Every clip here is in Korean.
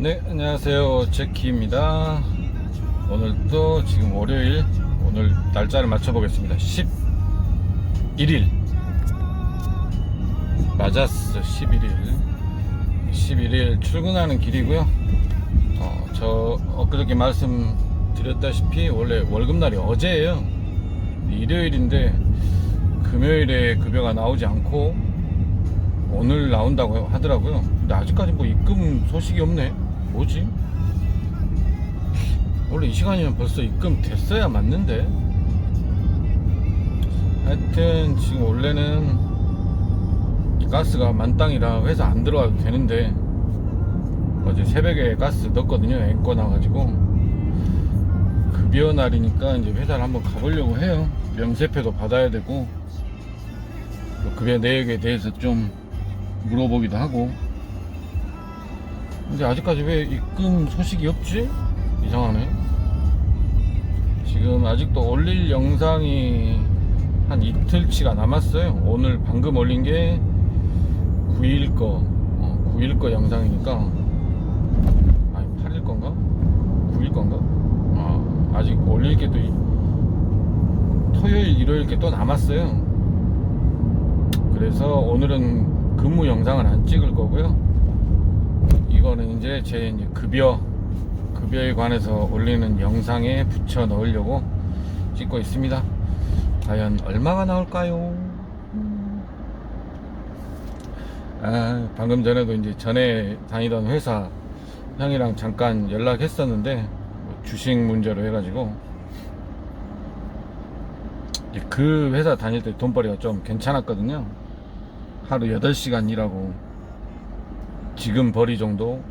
네, 안녕하세요. 제키입니다. 오늘도 지금 월요일, 오늘 날짜를 맞춰보겠습니다. 11일. 맞았어, 11일 출근하는 길이고요. 저 엊그저께 말씀드렸다시피 원래 월급날이 어제예요. 일요일인데 금요일에 급여가 나오지 않고 오늘 나온다고 하더라고요. 근데 아직까지 뭐 입금 소식이 없네. 뭐지? 원래 이 시간이면 벌써 입금 됐어야 맞는데. 하여튼 지금 원래는 가스가 만땅이라 회사 안 들어와도 되는데 어제 새벽에 가스 넣었거든요. 앵꺼 나가지고 급여 날이니까 이제 회사를 한번 가보려고 해요. 명세표도 받아야 되고 급여 내역에 대해서 좀 물어보기도 하고. 근데 아직까지 왜 입금 소식이 없지? 이상하네. 지금 아직도 올릴 영상이 한 이틀치가 남았어요. 오늘 방금 올린 게 9일 거 영상이니까, 아니 8일 건가? 9일 건가? 아직 올릴 게 또 토요일, 일요일 게 또 남았어요. 그래서 오늘은 근무 영상을 안 찍을 거고요. 이거는 이제 제 급여에 관해서 올리는 영상에 붙여 넣으려고 찍고 있습니다. 과연 얼마가 나올까요? 방금 전에도 이제 전에 다니던 회사 형이랑 잠깐 연락했었는데 주식 문제로 해가지고 그 회사 다닐 때 돈벌이가 좀 괜찮았거든요. 하루 8시간 일하고 지금 벌이 정도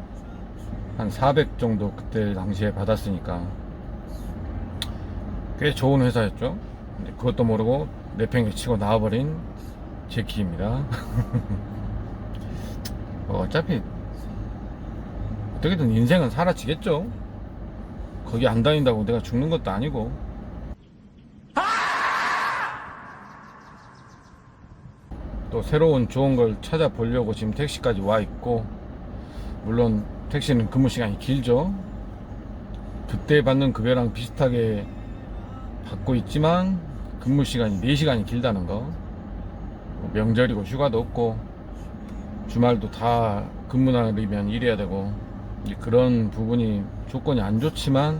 한 400 정도 그때 당시에 받았으니까 꽤 좋은 회사였죠. 그것도 모르고 내팽개치고 나와버린 제키입니다. 어차피 어떻게든 인생은 사라지겠죠. 거기 안 다닌다고 내가 죽는 것도 아니고. 또 새로운 좋은 걸 찾아보려고 지금 택시까지 와 있고, 물론 택시는 근무 시간이 길죠. 그때 받는 급여랑 비슷하게 받고 있지만 근무 시간이 4시간이 길다는 거. 명절이고 휴가도 없고 주말도 다 근무 날이면 일해야 되고, 그런 부분이 조건이 안 좋지만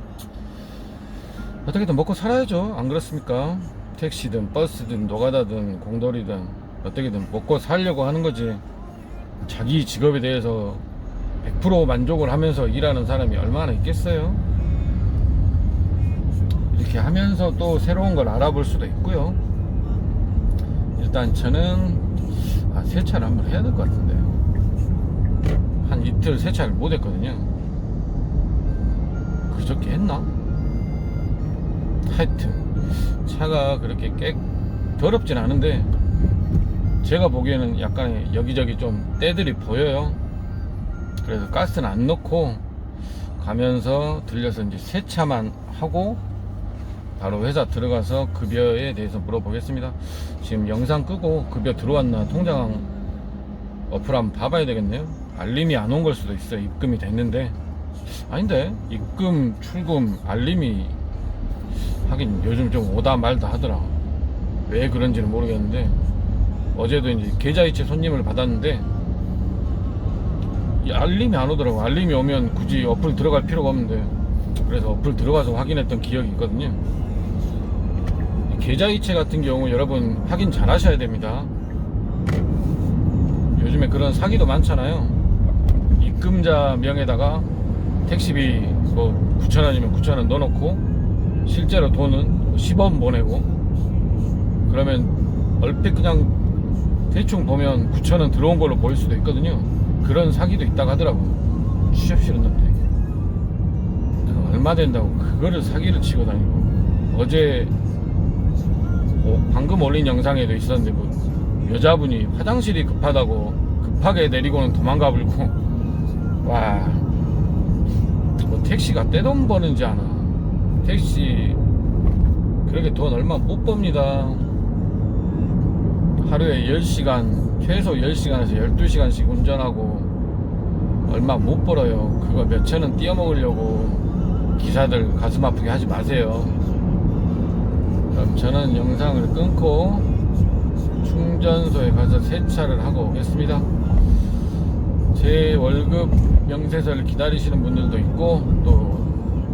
어떻게든 먹고 살아야죠. 안 그렇습니까? 택시든 버스든 노가다든 공돌이든 어떻게든 먹고 살려고 하는 거지. 자기 직업에 대해서 100% 만족을 하면서 일하는 사람이 얼마나 있겠어요? 이렇게 하면서 또 새로운 걸 알아볼 수도 있고요. 일단 저는 세차를 한번 해야 될 것 같은데요. 한 이틀 세차를 못 했거든요. 그저께 했나? 하여튼 차가 그렇게 더럽진 않은데 제가 보기에는 약간 여기저기 좀 때들이 보여요. 그래서 가스는 안 넣고 가면서 들려서 이제 세차만 하고 바로 회사 들어가서 급여에 대해서 물어보겠습니다. 지금 영상 끄고 급여 들어왔나 통장 어플 한번 봐봐야 되겠네요. 알림이 안 온 걸 수도 있어요. 입금이 됐는데. 아닌데 입금, 출금, 알림이 하긴 요즘 좀 오다 말다 하더라. 왜 그런지는 모르겠는데 어제도 이제 계좌이체 손님을 받았는데 이 알림이 안 오더라고. 알림이 오면 굳이 어플 들어갈 필요가 없는데, 그래서 어플 들어가서 확인했던 기억이 있거든요. 계좌이체 같은 경우 여러분 확인 잘 하셔야 됩니다. 요즘에 그런 사기도 많잖아요. 입금자 명에다가 택시비 뭐 9,000원이면 9,000원 넣어놓고 실제로 돈은 10원 보내고, 그러면 얼핏 그냥 대충 보면 9,000원 들어온 걸로 보일 수도 있거든요. 그런 사기도 있다고 하더라고. 취업 싫은 놈들이. 얼마 된다고 그거를 사기를 치고 다니고. 어제 방금 올린 영상에도 있었는데 뭐 여자분이 화장실이 급하다고 급하게 내리고는 도망가 버리고. 와, 뭐 택시가 떼돈 버는지 아나. 택시 그렇게 돈 얼마 못 법니다. 하루에 10시간, 최소 10시간에서 12시간씩 운전하고 얼마 못 벌어요. 그거 몇천 원 띄어먹으려고 기사들 가슴 아프게 하지 마세요. 그럼 저는 영상을 끊고 충전소에 가서 세차를 하고 오겠습니다. 제 월급 명세서를 기다리시는 분들도 있고, 또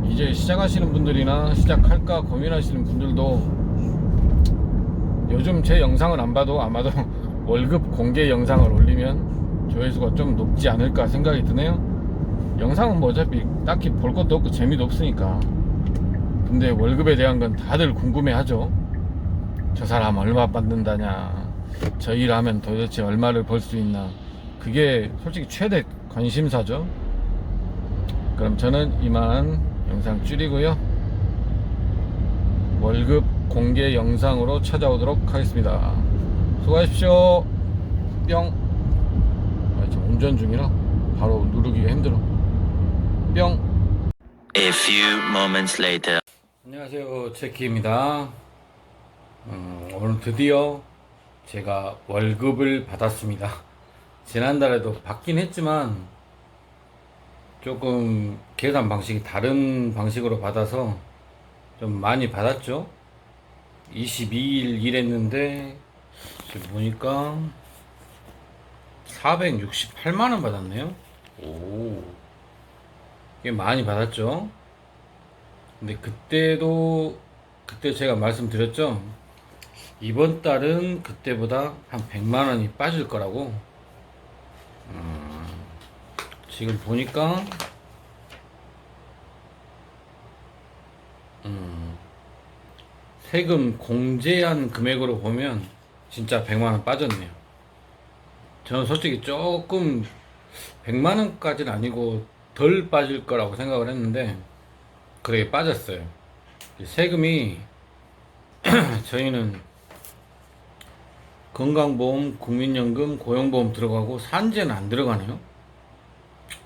이제 시작하시는 분들이나 시작할까 고민하시는 분들도 요즘 제 영상을 안 봐도 아마도 월급 공개 영상을 올리면 조회수가 좀 높지 않을까 생각이 드네요. 영상은 뭐 어차피 딱히 볼 것도 없고 재미도 없으니까. 근데 월급에 대한 건 다들 궁금해 하죠. 저 사람 얼마 받는다냐, 저 일하면 도대체 얼마를 벌 수 있나. 그게 솔직히 최대 관심사죠. 그럼 저는 이만 영상 줄이고요, 월급 공개 영상으로 찾아오도록 하겠습니다. 수고하십시오. 뿅. 지금 운전 중이라 바로 누르기가 힘들어. 뿅. A few moments later. 안녕하세요, 제키입니다. 오늘 드디어 제가 월급을 받았습니다. 지난달에도 받긴 했지만 조금 계산 방식이 다른 방식으로 받아서 좀 많이 받았죠. 22일 일했는데 지금 보니까 468만원 받았네요. 오, 꽤 많이 받았죠. 근데 그때 제가 말씀드렸죠, 이번 달은 그때보다 한 100만원이 빠질 거라고. 지금 보니까 세금 공제한 금액으로 보면 진짜 100만원 빠졌네요. 저는 솔직히 조금 100만원까지는 아니고 덜 빠질 거라고 생각을 했는데 그렇게 빠졌어요. 세금이 저희는 건강보험, 국민연금, 고용보험 들어가고 산재는 안 들어가네요.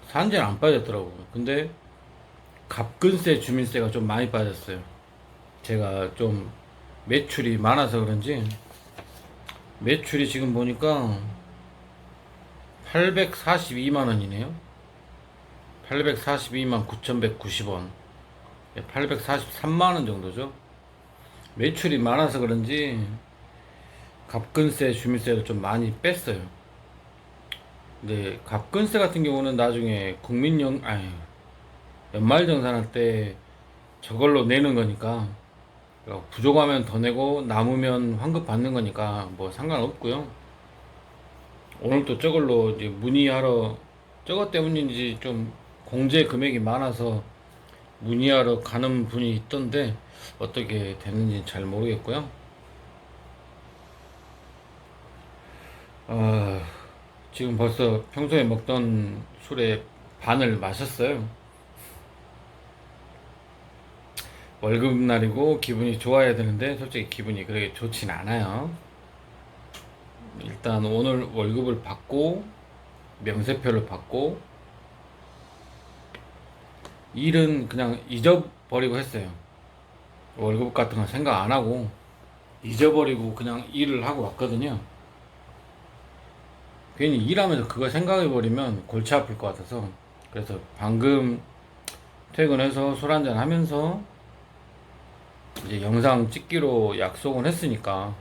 산재는 안 빠졌더라고요. 근데 갑근세, 주민세가 좀 많이 빠졌어요. 제가 좀 매출이 많아서 그런지 매출이 지금 보니까 842만원이네요 842만 9,190원, 843만원 정도죠. 매출이 많아서 그런지 갑근세, 주민세를 좀 많이 뺐어요. 근데 갑근세 같은 경우는 나중에 연말정산할 때 저걸로 내는 거니까, 부족하면 더 내고 남으면 환급 받는 거니까 뭐 상관없고요. 오늘 또 저걸로 이제 문의하러, 저것 때문인지 좀 공제 금액이 많아서 문의하러 가는 분이 있던데 어떻게 됐는지 잘 모르겠고요. 지금 벌써 평소에 먹던 술의 반을 마셨어요. 월급날이고 기분이 좋아야 되는데 솔직히 기분이 그렇게 좋진 않아요. 일단 오늘 월급을 받고 명세표를 받고 일은 그냥 잊어버리고 했어요. 월급 같은 거 생각 안 하고 잊어버리고 그냥 일을 하고 왔거든요. 괜히 일하면서 그거 생각해버리면 골치 아플 것 같아서. 그래서 방금 퇴근해서 술 한잔 하면서 이제 영상 찍기로 약속은 했으니까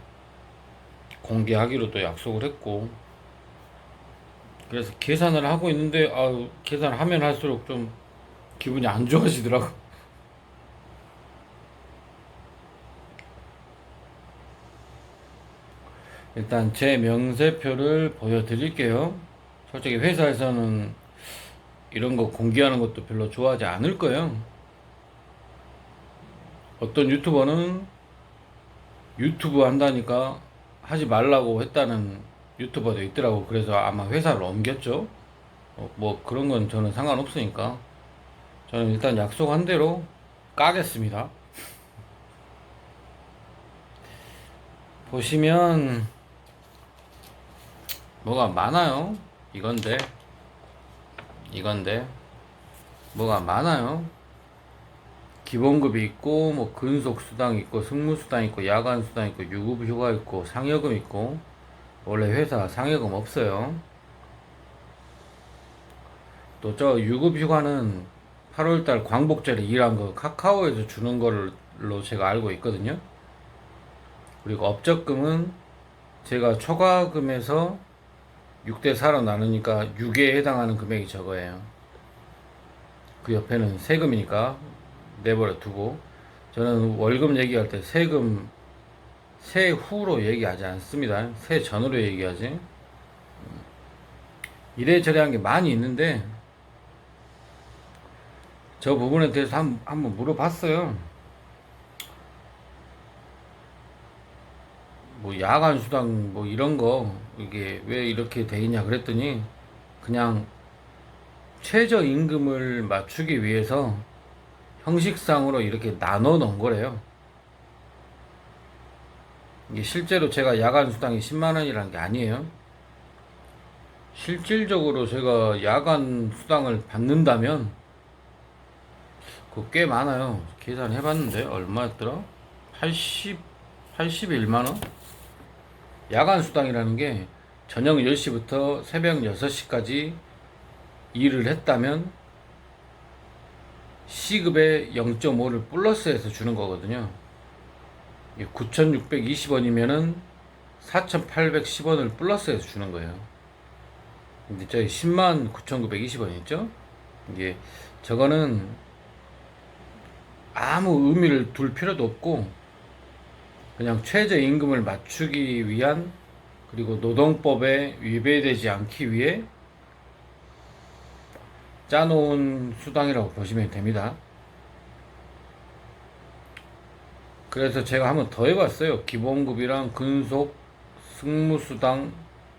공개하기로도 약속을 했고, 그래서 계산을 하고 있는데 계산을 하면 할수록 좀 기분이 안 좋아지더라고. 일단 제 명세표를 보여드릴게요. 솔직히 회사에서는 이런 거 공개하는 것도 별로 좋아하지 않을 거예요. 어떤 유튜버는 유튜브 한다니까 하지 말라고 했다는 유튜버도 있더라고. 그래서 아마 회사를 옮겼죠. 뭐 그런 건 저는 상관없으니까 저는 일단 약속한 대로 까겠습니다. 보시면 뭐가 많아요. 이건데 뭐가 많아요. 기본급이 있고, 뭐 근속수당 있고, 승무수당 있고, 야간수당 있고, 유급휴가 있고, 상여금 있고. 원래 회사 상여금 없어요. 또 저 유급 휴가는 8월달 광복절에 일한 거 카카오에서 주는 걸로 제가 알고 있거든요. 그리고 업적금은 제가 초과금에서 6대 4로 나누니까 6에 해당하는 금액이 저거예요. 그 옆에는 세금이니까 내버려 두고, 저는 월급 얘기할 때 세금 세후로 얘기하지 않습니다. 세전으로 얘기하지. 이래저래 한 게 많이 있는데 저 부분에 대해서 한번 물어봤어요. 뭐 야간 수당 뭐 이런 거 이게 왜 이렇게 돼 있냐 그랬더니 그냥 최저임금을 맞추기 위해서 형식상으로 이렇게 나눠 놓은 거래요. 이게 실제로 제가 야간 수당이 10만 원이라는 게 아니에요. 실질적으로 제가 야간 수당을 받는다면 그거 꽤 많아요. 계산해 봤는데 얼마였더라? 81만 원? 야간 수당이라는 게 저녁 10시부터 새벽 6시까지 일을 했다면 시급의 0.5를 플러스해서 주는 거거든요. 9,620원이면은 4,810원을 플러스해서 주는 거예요. 근데 저희 10만 9,920원 있죠? 이게 저거는 아무 의미를 둘 필요도 없고 그냥 최저임금을 맞추기 위한, 그리고 노동법에 위배되지 않기 위해 짜놓은 수당이라고 보시면 됩니다. 그래서 제가 한번 더 해봤어요. 기본급이랑 근속, 승무수당,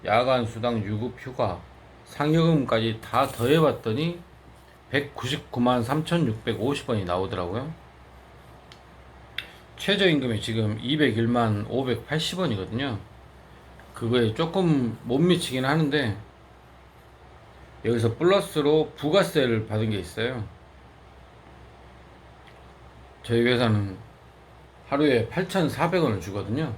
야간수당, 유급휴가, 상여금까지 다 더해봤더니 199만 3,650원이 나오더라고요. 최저임금이 지금 201만 580원이거든요. 그거에 조금 못 미치긴 하는데 여기서 플러스로 부가세를 받은 게 있어요. 저희 회사는 하루에 8,400원을 주거든요.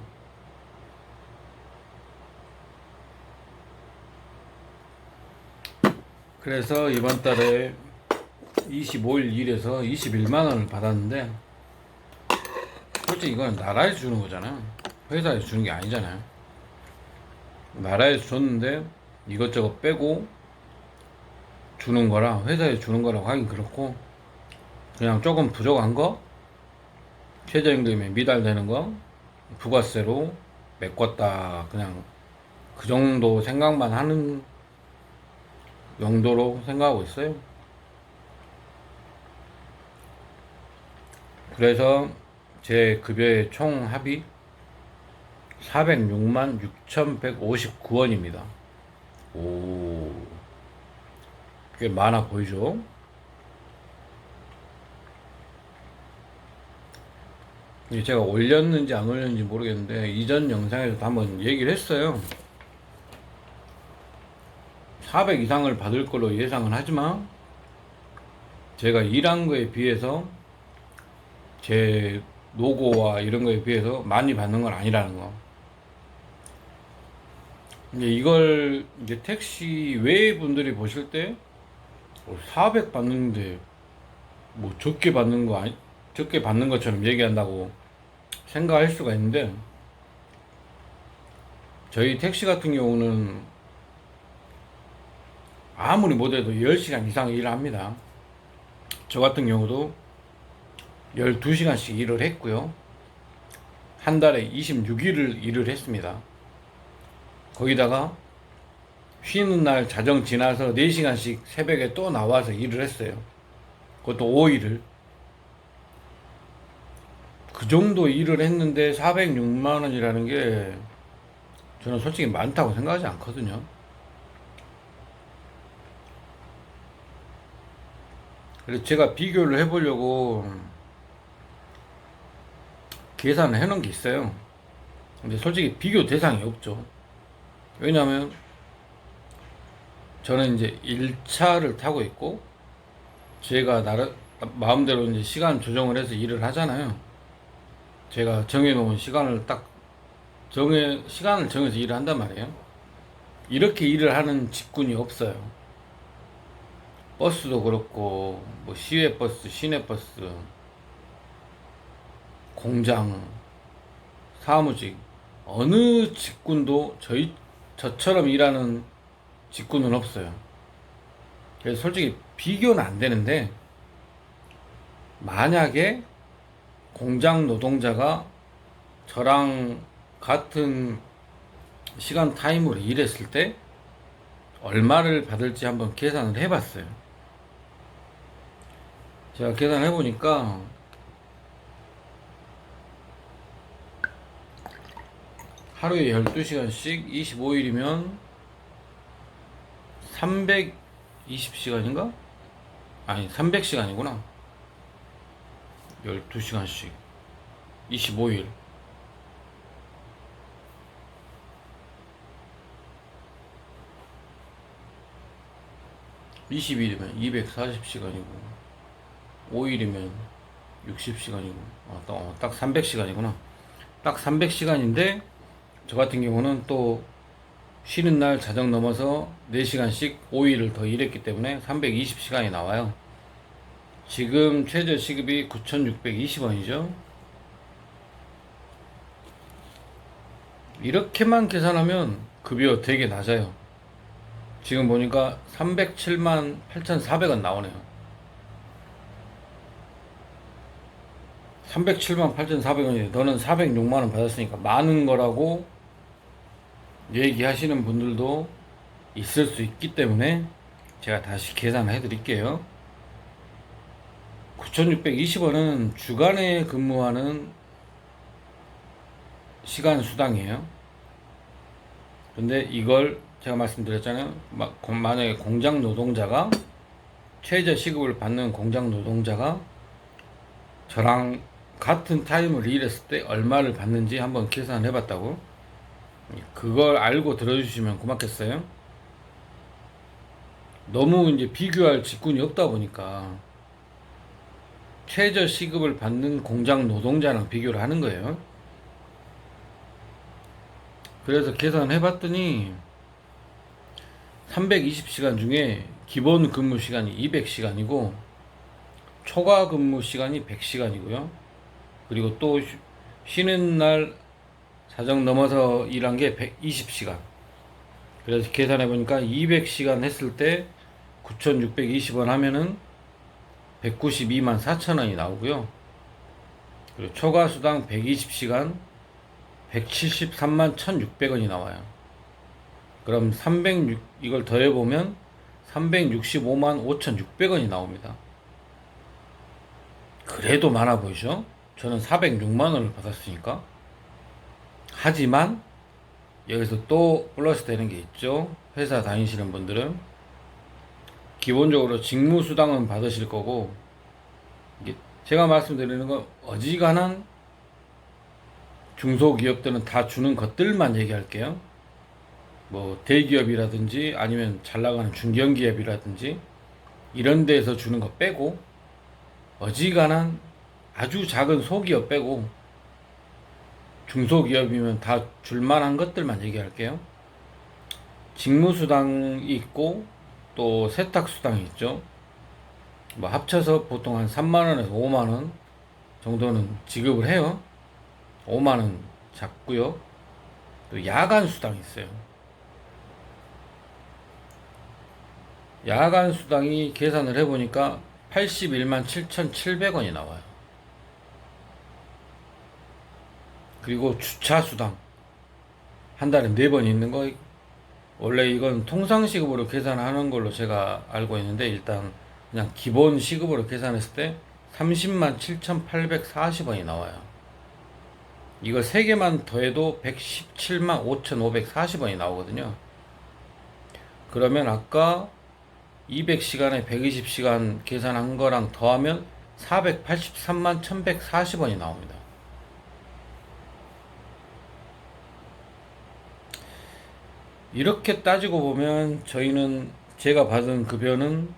그래서 이번 달에 25일 일해서 21만원을 받았는데, 솔직히 이건 나라에서 주는 거잖아요. 회사에서 주는 게 아니잖아요. 나라에서 줬는데 이것저것 빼고 주는 거라 회사에서 주는 거라고 하긴 그렇고, 그냥 조금 부족한 거, 최저임금에 미달되는 거 부가세로 메꿨다, 그냥 그 정도 생각만 하는 용도로 생각하고 있어요. 그래서 제 급여의 총 합이 406만 6,159원입니다. 오, 꽤 많아 보이죠? 제가 올렸는지 안 올렸는지 모르겠는데 이전 영상에서도 한번 얘기를 했어요. 400 이상을 받을 걸로 예상은 하지만 제가 일한 거에 비해서 제 노고와 이런 거에 비해서 많이 받는 건 아니라는 거. 이제 이걸 이제 택시 외 분들이 보실 때 400 받는데 뭐 적게 받는 거 아니, 적게 받는 것처럼 얘기한다고 생각할 수가 있는데, 저희 택시 같은 경우는 아무리 못해도 10시간 이상 일을 합니다. 저 같은 경우도 12시간씩 일을 했고요. 한 달에 26일을 일을 했습니다. 거기다가 쉬는 날 자정 지나서 4시간씩 새벽에 또 나와서 일을 했어요. 그것도 5일을. 그 정도 일을 했는데 406만 원이라는 게 저는 솔직히 많다고 생각하지 않거든요. 그래서 제가 비교를 해보려고 계산을 해놓은 게 있어요. 근데 솔직히 비교 대상이 없죠. 왜냐면 저는 이제 1차를 타고 있고, 제가 마음대로 이제 시간 조정을 해서 일을 하잖아요. 제가 정해놓은 시간을 시간을 정해서 일을 한단 말이에요. 이렇게 일을 하는 직군이 없어요. 버스도 그렇고 뭐 시외버스, 시내버스, 공장, 사무직 어느 직군도 저처럼 일하는 직군은 없어요. 그래서 솔직히 비교는 안 되는데, 만약에 공장 노동자가 저랑 같은 시간 타임으로 일했을 때 얼마를 받을지 한번 계산을 해봤어요. 제가 계산을 해보니까 하루에 12시간씩 25일이면 320시간인가? 아니 300시간이구나. 12시간씩 25일 20일이면 240시간이고 5일이면 60시간이고 딱 300시간이구나. 딱 300시간인데 저 같은 경우는 또 쉬는 날 자정 넘어서 4시간씩 5일을 더 일했기 때문에 320시간이 나와요. 지금 최저 시급이 9,620원이죠. 이렇게만 계산하면 급여 되게 낮아요. 지금 보니까 307만 8,400원 나오네요. 307만 8,400원인데 너는 406만원 받았으니까 많은 거라고 얘기하시는 분들도 있을 수 있기 때문에 제가 다시 계산을 해드릴게요. 9,620원은 주간에 근무하는 시간 수당이에요. 근데 이걸 제가 말씀드렸잖아요. 만약에 공장 노동자가 최저 시급을 받는 공장 노동자가 저랑 같은 타임을 일했을 때 얼마를 받는지 한번 계산해 봤다고. 그걸 알고 들어주시면 고맙겠어요. 너무 이제 비교할 직군이 없다 보니까 최저 시급을 받는 공장 노동자랑 비교를 하는 거예요. 그래서 계산해 봤더니 320시간 중에 기본 근무 시간이 200시간이고 초과 근무 시간이 100시간이고요. 그리고 또 쉬는 날 자정 넘어서 일한 게 120시간. 그래서 계산해 보니까 200시간 했을 때 9,620원 하면은 192만 4천원이 나오고요. 그리고 초과 수당 120시간 173만 1,600원이 나와요. 그럼 이걸 더해보면 365만 5,600원이 나옵니다. 그래도 많아 보이죠? 저는 406만 원을 받았으니까. 하지만 여기서 또 플러스 되는 게 있죠. 회사 다니시는 분들은 기본적으로 직무수당은 받으실 거고, 이게 제가 말씀드리는 건 어지간한 중소기업들은 다 주는 것들만 얘기할게요. 뭐 대기업이라든지 아니면 잘 나가는 중견기업이라든지 이런 데서 주는 거 빼고, 어지간한 아주 작은 소기업 빼고 중소기업이면 다 줄만한 것들만 얘기할게요. 직무수당이 있고 또 세탁수당이 있죠. 뭐 합쳐서 보통 한 3만원에서 5만원 정도는 지급을 해요. 5만원 잡고요. 또 야간 수당이 있어요. 야간 수당이 계산을 해보니까 81만 7,700원이 나와요. 그리고 주차 수당 한 달에 4번 있는 거, 원래 이건 통상시급으로 계산하는 걸로 제가 알고 있는데 일단 그냥 기본 시급으로 계산했을 때 30만 7,840원이 나와요. 이거 3개만 더해도 117만 5,540원이 나오거든요. 그러면 아까 200시간에 120시간 계산한 거랑 더하면 483만 1,140원이 나옵니다. 이렇게 따지고 보면 저희는, 제가 받은 급여는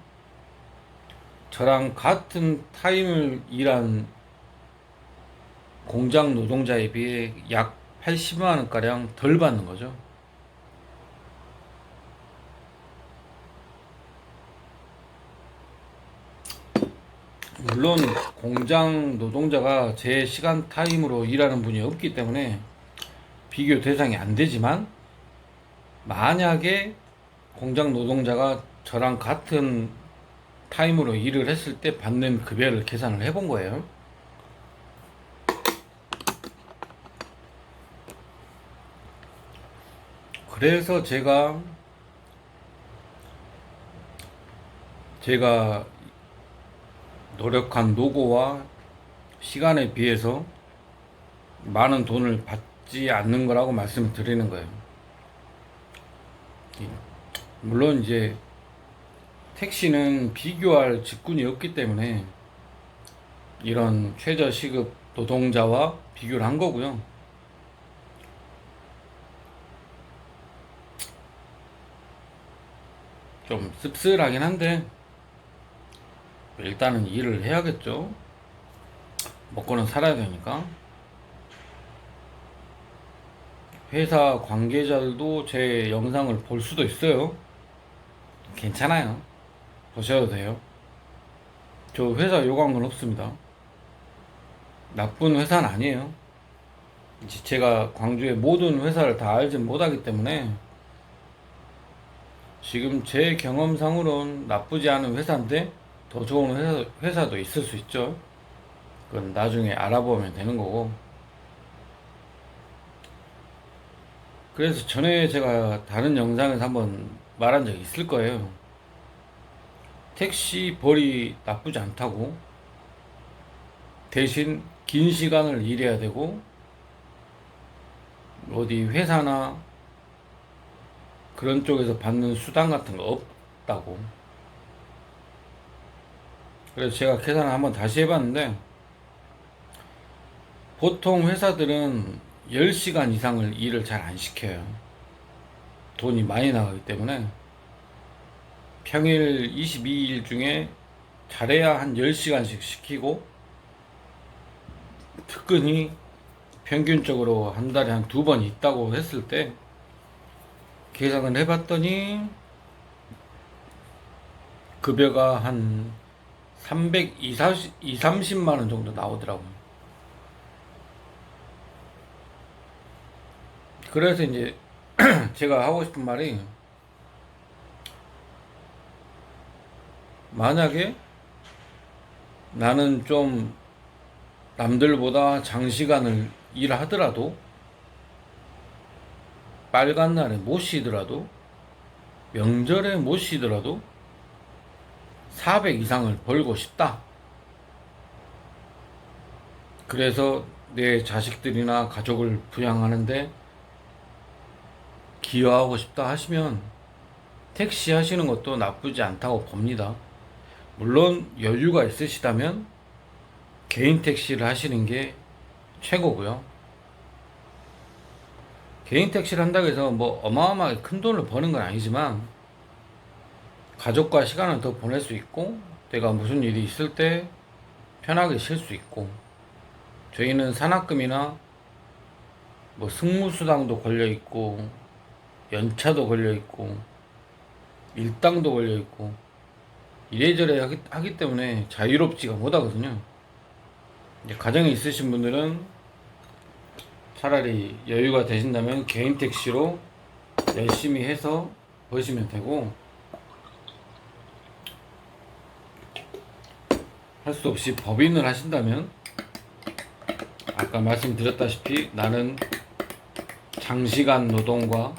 저랑 같은 타임을 일한 공장 노동자에 비해 약 80만원가량 덜 받는 거죠. 물론 공장 노동자가 제 시간 타임으로 일하는 분이 없기 때문에 비교 대상이 안 되지만, 만약에 공장 노동자가 저랑 같은 타임으로 일을 했을 때 받는 급여를 계산을 해본 거예요. 그래서 제가 노력한 노고와 시간에 비해서 많은 돈을 받지 않는 거라고 말씀을 드리는 거예요. 물론 이제 택시는 비교할 직군이 없기 때문에 이런 최저시급 노동자와 비교를 한 거고요. 좀 씁쓸하긴 한데 일단은 일을 해야겠죠. 먹고는 살아야 되니까. 회사 관계자들도 제 영상을 볼 수도 있어요. 괜찮아요. 보셔도 돼요. 저 회사 욕한 건 없습니다. 나쁜 회사는 아니에요. 이제 제가 광주의 모든 회사를 다 알진 못하기 때문에 지금 제 경험상으로는 나쁘지 않은 회사인데 더 좋은 회사도 있을 수 있죠. 그건 나중에 알아보면 되는 거고. 그래서 전에 제가 다른 영상에서 한번 말한 적이 있을 거예요. 택시 벌이 나쁘지 않다고. 대신 긴 시간을 일해야 되고 어디 회사나 그런 쪽에서 받는 수당 같은 거 없다고. 그래서 제가 계산을 한번 다시 해봤는데 보통 회사들은 10시간 이상을 일을 잘 안 시켜요. 돈이 많이 나가기 때문에 평일 22일 중에 잘해야 한 10시간씩 시키고 특근이 평균적으로 한 달에 한 2번 있다고 했을 때 계산을 해봤더니 급여가 한 30만원 정도 나오더라고요. 그래서 이제 제가 하고 싶은 말이, 만약에 나는 좀 남들보다 장시간을 일하더라도 빨간 날에 못 쉬더라도 명절에 못 쉬더라도 400 이상을 벌고 싶다. 그래서 내 자식들이나 가족을 부양하는데 기여하고 싶다 하시면 택시 하시는 것도 나쁘지 않다고 봅니다. 물론 여유가 있으시다면 개인 택시를 하시는 게 최고고요. 개인 택시를 한다고 해서 뭐 어마어마하게 큰 돈을 버는 건 아니지만 가족과 시간을 더 보낼 수 있고 내가 무슨 일이 있을 때 편하게 쉴 수 있고, 저희는 산학금이나 뭐 승무수당도 걸려 있고 연차도 걸려 있고 일당도 걸려 있고 이래저래 하기 때문에 자유롭지가 못하거든요. 이제 가정이 있으신 분들은 차라리 여유가 되신다면 개인 택시로 열심히 해서 버시면 되고, 할 수 없이 법인을 하신다면 아까 말씀드렸다시피 나는 장시간 노동과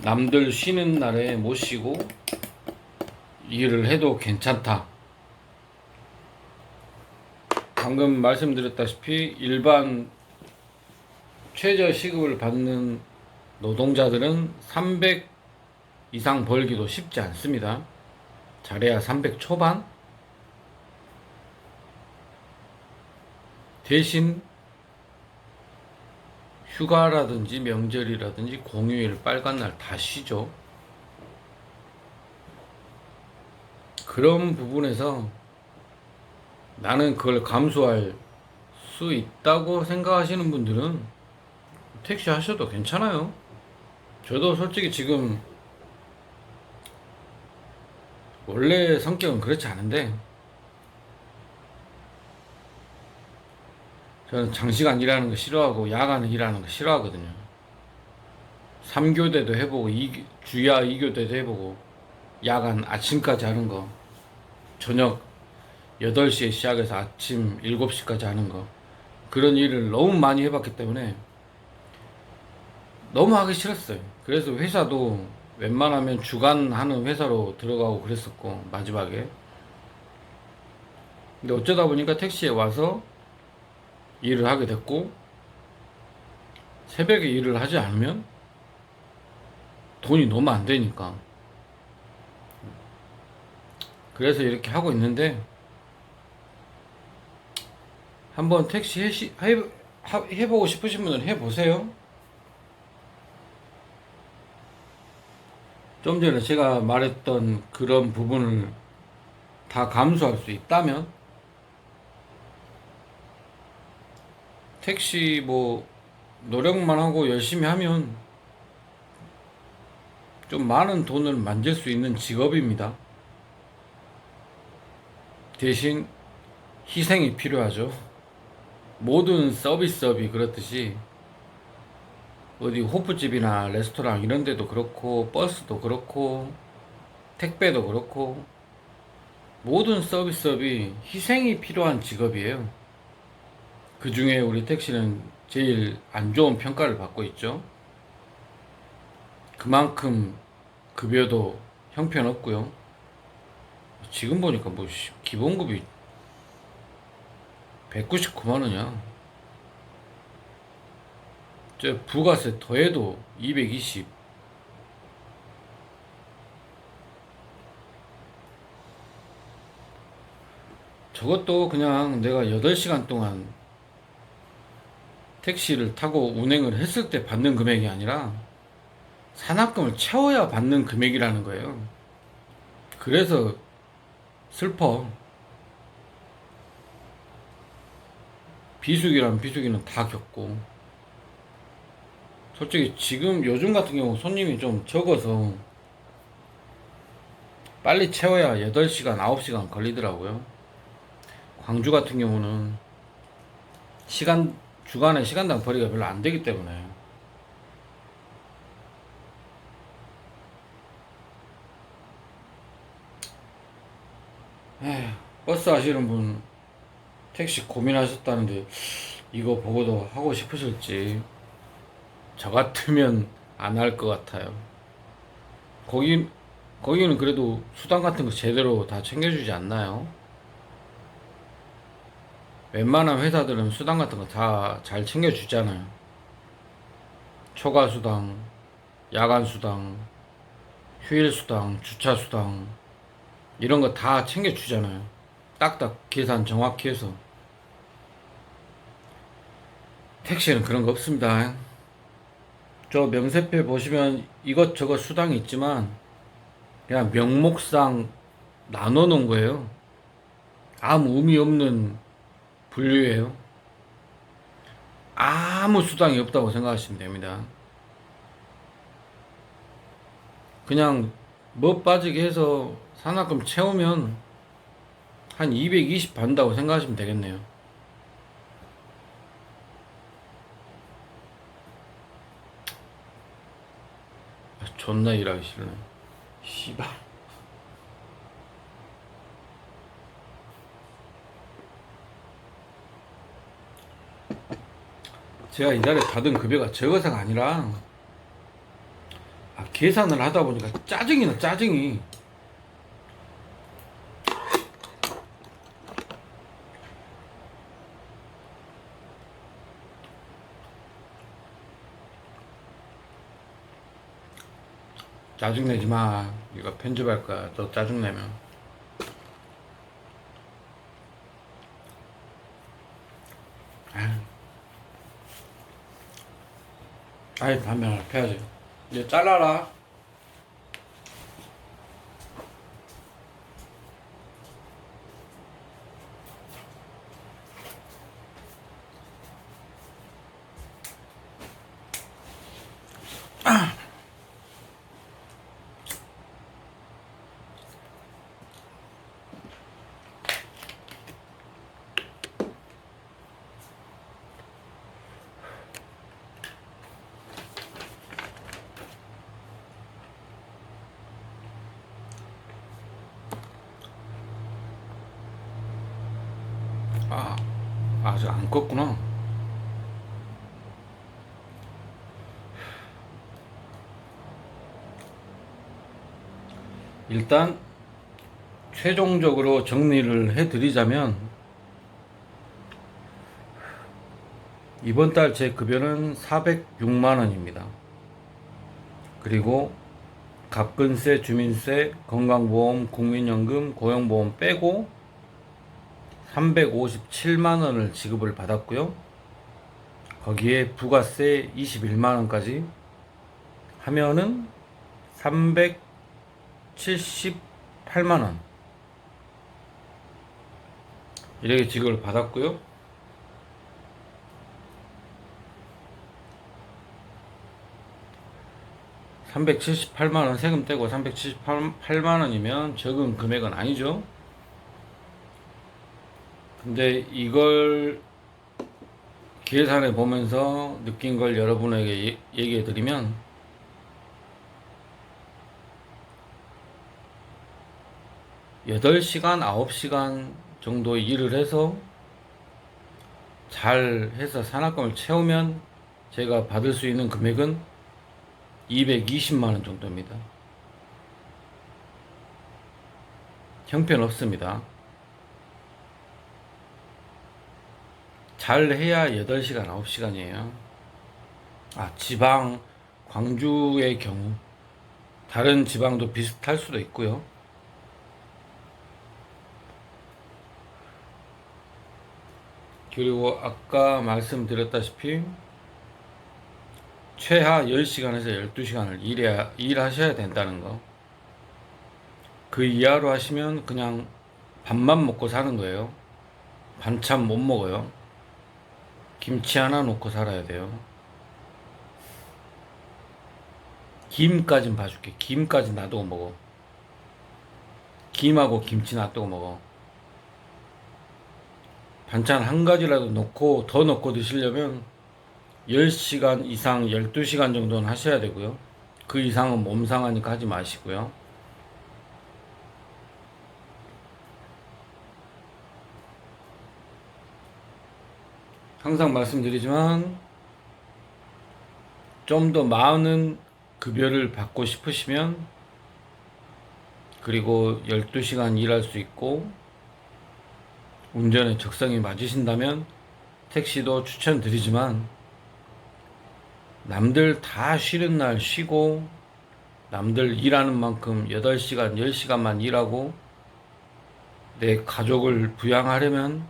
남들 쉬는 날에 못 쉬고 일을 해도 괜찮다. 방금 말씀드렸다시피 일반 최저 시급을 받는 노동자들은 300 이상 벌기도 쉽지 않습니다. 잘해야 300 초반? 대신 휴가라든지 명절이라든지 공휴일 빨간 날 다 쉬죠. 그런 부분에서 나는 그걸 감수할 수 있다고 생각하시는 분들은 택시 하셔도 괜찮아요. 저도 솔직히 지금 원래 성격은 그렇지 않은데 저는 장시간 일하는 거 싫어하고 야간에 일하는 거 싫어하거든요. 3교대도 해보고 주야 2교대도 해보고 야간 아침까지 하는 거, 저녁 8시에 시작해서 아침 7시까지 하는 거, 그런 일을 너무 많이 해봤기 때문에 너무 하기 싫었어요. 그래서 회사도 웬만하면 주간 하는 회사로 들어가고 그랬었고, 마지막에. 근데 어쩌다 보니까 택시에 와서 일을 하게 됐고, 새벽에 일을 하지 않으면 돈이 너무 안 되니까. 그래서 이렇게 하고 있는데, 한번 택시 해보고 싶으신 분은 해보세요. 좀 전에 제가 말했던 그런 부분을 다 감수할 수 있다면, 택시 뭐 노력만 하고 열심히 하면 좀 많은 돈을 만질 수 있는 직업입니다. 대신 희생이 필요하죠. 모든 서비스업이 그렇듯이 어디 호프집이나 레스토랑 이런 데도 그렇고, 버스도 그렇고, 택배도 그렇고, 모든 서비스업이 희생이 필요한 직업이에요. 그 중에 우리 택시는 제일 안 좋은 평가를 받고 있죠. 그만큼 급여도 형편없고요. 지금 보니까 뭐 기본급이 199만 원이야. 저 부가세 더해도 220. 저것도 그냥 내가 8시간 동안 택시를 타고 운행을 했을 때 받는 금액이 아니라 산학금을 채워야 받는 금액이라는 거예요. 그래서 슬퍼. 비수기라면 비수기는 다 겪고, 솔직히 지금 요즘 같은 경우 손님이 좀 적어서 빨리 채워야 8시간, 9시간 걸리더라고요. 광주 같은 경우는 주간에 시간당 벌이가 별로 안 되기 때문에. 에휴, 버스 하시는 분 택시 고민하셨다는데 이거 보고도 하고 싶으실지. 저 같으면 안 할 것 같아요. 거기는 그래도 수당 같은 거 제대로 다 챙겨주지 않나요? 웬만한 회사들은 수당 같은 거 다 잘 챙겨주잖아요. 초과 수당, 야간 수당, 휴일 수당, 주차 수당, 이런 거 다 챙겨주잖아요. 딱딱 계산 정확히 해서. 택시는 그런 거 없습니다. 저 명세표 보시면 이것저것 수당이 있지만 그냥 명목상 나눠 놓은 거예요. 아무 의미 없는 분류예요. 아무 수당이 없다고 생각하시면 됩니다. 그냥 뭐 빠지게 해서 산학금 채우면 한 220 받는다고 생각하시면 되겠네요. 존나 일하기 싫네. 씨발. 제가 이달에 받은 급여가 적어서가 아니라, 계산을 하다 보니까 짜증이 나, 짜증이. 짜증내지 마. 이거 편집할 거야. 너 짜증내면. 아이, 담배 하나 펴야지. 이제 잘라라. 아직 안 껐구나. 일단 최종적으로 정리를 해드리자면 이번 달 제 급여는 406만 원입니다. 그리고 갑근세, 주민세, 건강보험, 국민연금, 고용보험 빼고 357만 원을 지급을 받았고요. 거기에 부가세 21만 원까지 하면은 378만 원 이렇게 지급을 받았고요. (378만 원) 세금 떼고 378만 원이면 적은 금액은 아니죠. 근데 이걸 계산해 보면서 느낀 걸 여러분에게 얘기해 드리면, 8시간, 9시간 정도 일을 해서 잘 해서 산학금을 채우면 제가 받을 수 있는 금액은 220만 원 정도입니다. 형편없습니다. 잘 해야 8시간, 9시간이에요. 지방, 광주의 경우, 다른 지방도 비슷할 수도 있고요. 그리고 아까 말씀드렸다시피 최하 10시간에서 12시간을 일하셔야 된다는 거. 그 이하로 하시면 그냥 밥만 먹고 사는 거예요. 반찬 못 먹어요. 김치 하나 놓고 살아야 돼요. 김까진 봐줄게. 김까지 놔두고 먹어. 김하고 김치 놔두고 먹어. 반찬 한 가지라도 넣고 더 넣고 드시려면 10시간 이상 12시간 정도는 하셔야 되고요. 그 이상은 몸 상하니까 하지 마시고요. 항상 말씀드리지만 좀 더 많은 급여를 받고 싶으시면, 그리고 12시간 일할 수 있고 운전에 적성이 맞으신다면 택시도 추천드리지만, 남들 다 쉬는 날 쉬고 남들 일하는 만큼 8시간, 10시간만 일하고 내 가족을 부양하려면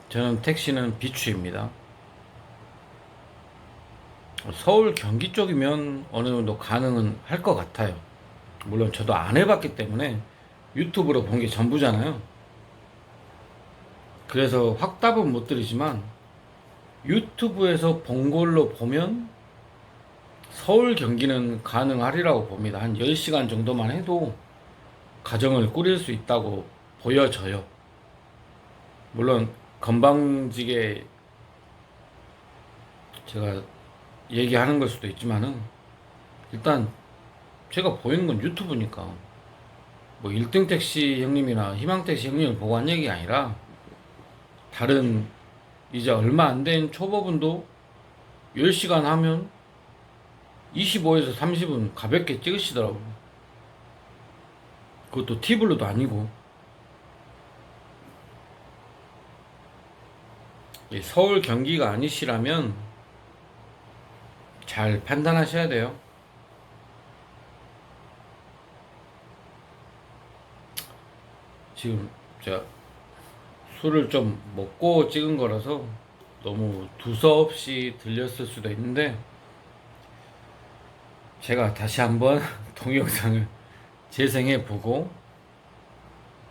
저는 택시는 비추입니다. 서울, 경기 쪽이면 어느 정도 가능은 할 것 같아요. 물론 저도 안 해봤기 때문에 유튜브로 본 게 전부잖아요. 그래서 확답은 못 드리지만 유튜브에서 본 걸로 보면 서울, 경기는 가능하리라고 봅니다. 한 10시간 정도만 해도 가정을 꾸릴 수 있다고 보여져요. 물론 건방지게 제가 얘기하는 걸 수도 있지만은, 일단 제가 보이는 건 유튜브니까 뭐 1등 택시 형님이나 희망 택시 형님을 보고 한 얘기가 아니라, 다른 이제 얼마 안 된 초보분도 10시간 하면 25에서 30분 가볍게 찍으시더라고요. 그것도 티블로도 아니고. 서울, 경기가 아니시라면 잘 판단하셔야 돼요. 지금 제가 술을 좀 먹고 찍은 거라서 너무 두서없이 들렸을 수도 있는데, 제가 다시 한번 동영상을 재생해 보고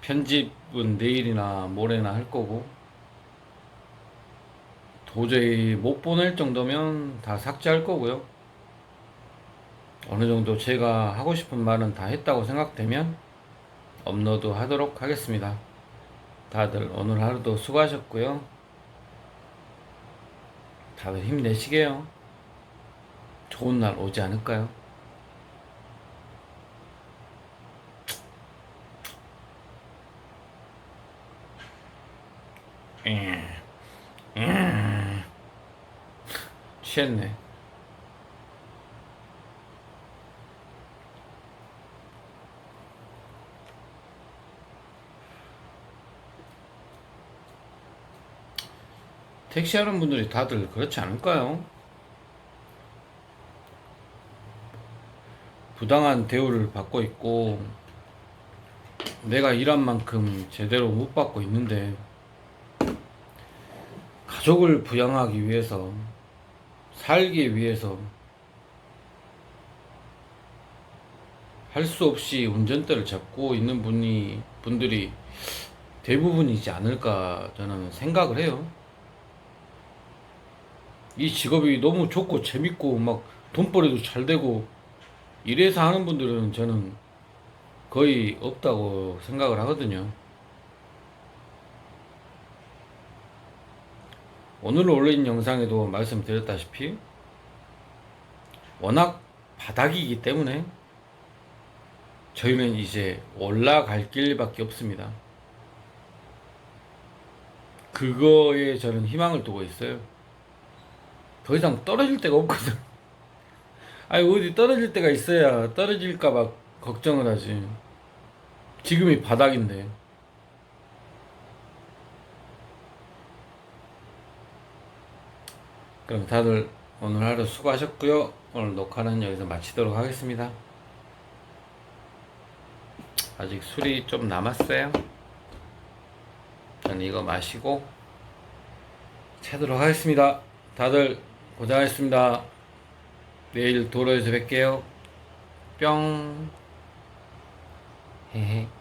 편집은 내일이나 모레나 할 거고, 도저히 못 보낼 정도면 다 삭제할 거고요. 어느 정도 제가 하고 싶은 말은 다 했다고 생각되면 업로드 하도록 하겠습니다. 다들 오늘 하루도 수고하셨고요. 다들 힘내시게요. 좋은 날 오지 않을까요? 취했네. 택시하는 분들이 다들 그렇지 않을까요? 부당한 대우를 받고 있고 내가 일한 만큼 제대로 못 받고 있는데 가족을 부양하기 위해서 살기 위해서 할 수 없이 운전대를 잡고 있는 분들이 대부분이지 않을까 저는 생각을 해요. 이 직업이 너무 좋고 재밌고 막 돈벌이도 잘 되고 이래서 하는 분들은 저는 거의 없다고 생각을 하거든요. 오늘 올린 영상에도 말씀드렸다시피 워낙 바닥이기 때문에 저희는 이제 올라갈 길밖에 없습니다. 그거에 저는 희망을 두고 있어요. 더 이상 떨어질 데가 없거든. 아니 어디 떨어질 데가 있어야 떨어질까봐 걱정을 하지. 지금이 바닥인데. 그럼 다들 오늘 하루 수고하셨고요. 오늘 녹화는 여기서 마치도록 하겠습니다. 아직 술이 좀 남았어요. 저는 이거 마시고 자도록 하겠습니다. 다들 고생하셨습니다. 내일 도로에서 뵐게요. 뿅. 헤헤.